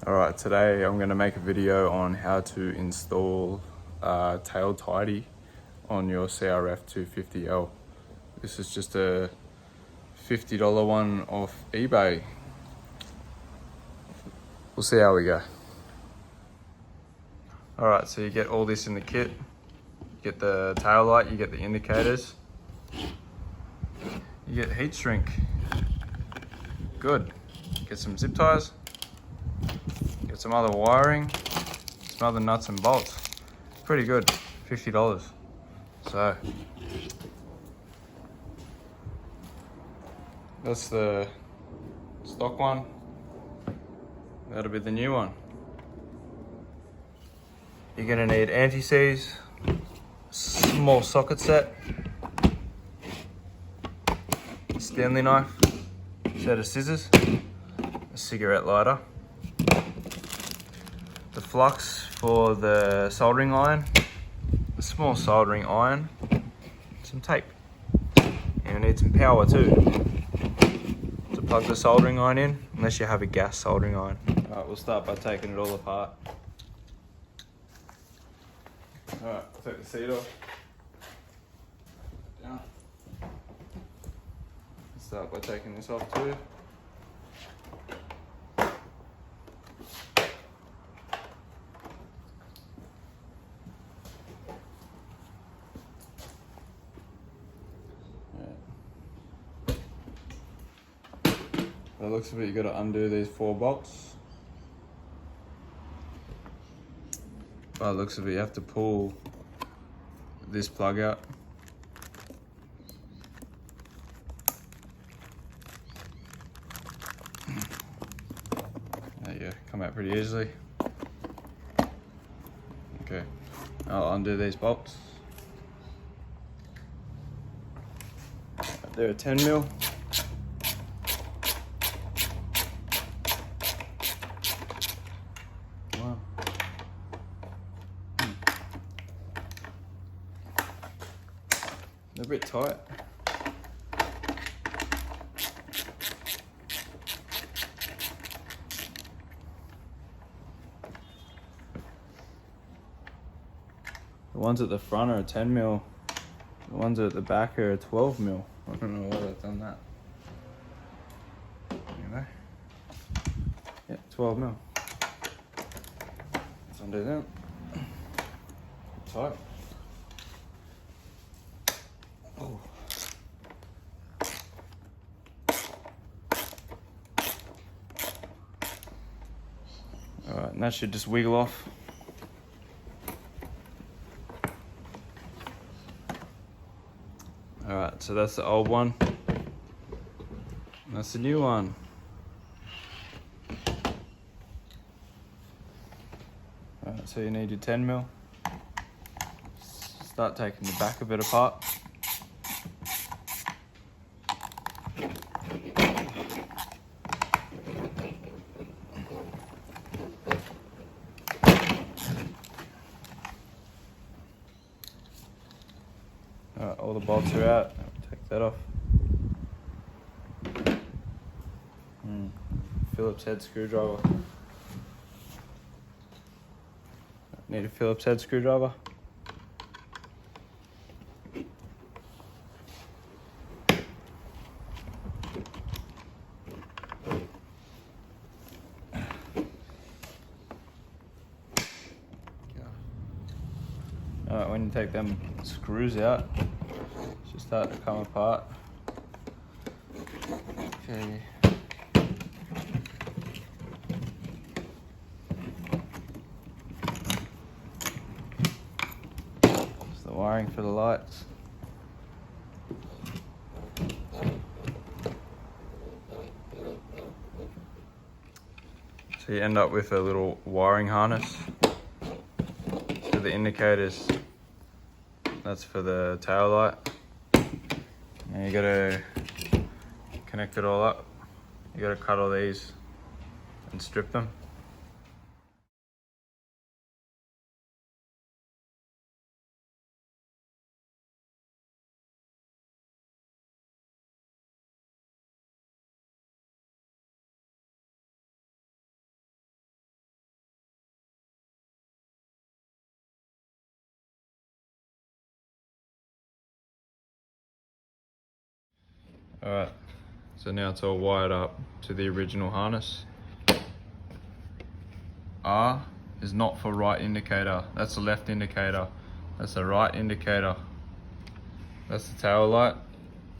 Alright, today I'm going to make a video on how to install tail tidy on your CRF250L. This is just a $50 one off eBay. We'll see how we go. Alright, so you get all this in the kit. You get the tail light, you get the indicators, you get heat shrink. Good. Get some zip ties. Get some other wiring, some other nuts and bolts. Pretty good, $50. So, that's the stock one. That'll be the new one. You're gonna need anti-seize, small socket set, Stanley knife, set of scissors, a cigarette lighter, the flux for the soldering iron, a small soldering iron, some tape. And you need some power too to plug the soldering iron in, unless you have a gas soldering iron. Alright, we'll start by taking it all apart. Alright, take the seat off. Down. Start by taking this off too. By the looks of it, you got to undo these 4 bolts. By the looks of it, you have to pull this plug out. There you go, come out pretty easily. Okay, I'll undo these bolts. They're a 10mm. Wow. They're a bit tight. The ones at the front are a 10mm. The ones at the back are a 12mm. I don't know why they've done that. Anyway. Yeah, 12mm. Let's undo that. Tight. Oh. Alright, and that should just wiggle off. Alright, so that's the old one. And that's the new one. Alright, so you need your 10mm. Start taking the back of it apart. Alright, all the bolts are out. Take that off. Phillips head screwdriver. Need a Phillips head screwdriver. Alright, when you take them screws out, should start to come apart. Okay. It's the wiring for the lights. So you end up with a little wiring harness. For the indicators, that's for the tail light. And you gotta connect it all up. You gotta cut all these and strip them. Alright, so now it's all wired up to the original harness. R is not for right indicator, that's the left indicator. That's the right indicator. That's the tail light.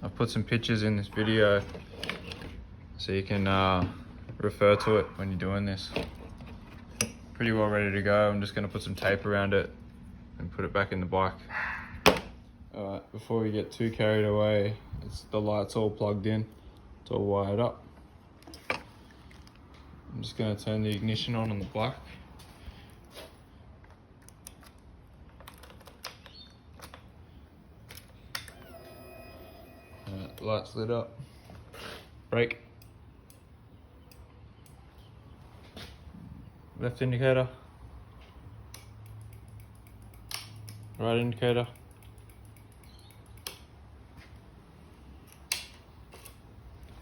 I've put some pictures in this video so you can refer to it when you're doing this. Pretty well ready to go. I'm just going to put some tape around it and put it back in the bike. Alright, before we get too carried away, the light's all plugged in, it's all wired up. I'm just going to turn the ignition on the bike. Alright, light's lit up. Brake. Left indicator. Right indicator.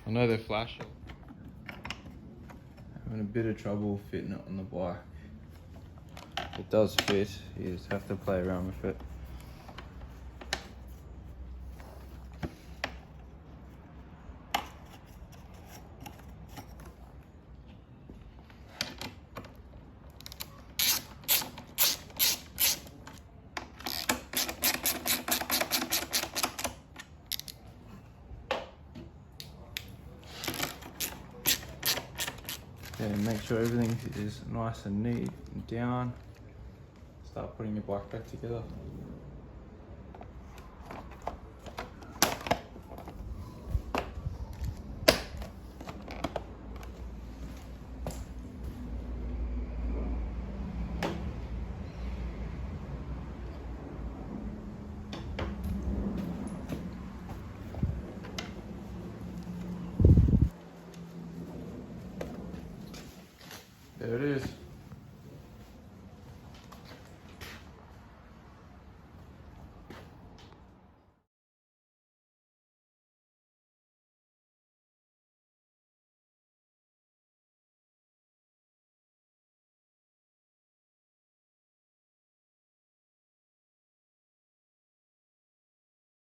I know they're flashing. Having a bit of trouble fitting it on the bike. It does fit, you just have to play around with it. Okay, make sure everything is nice and neat and down. Start putting your bike back together.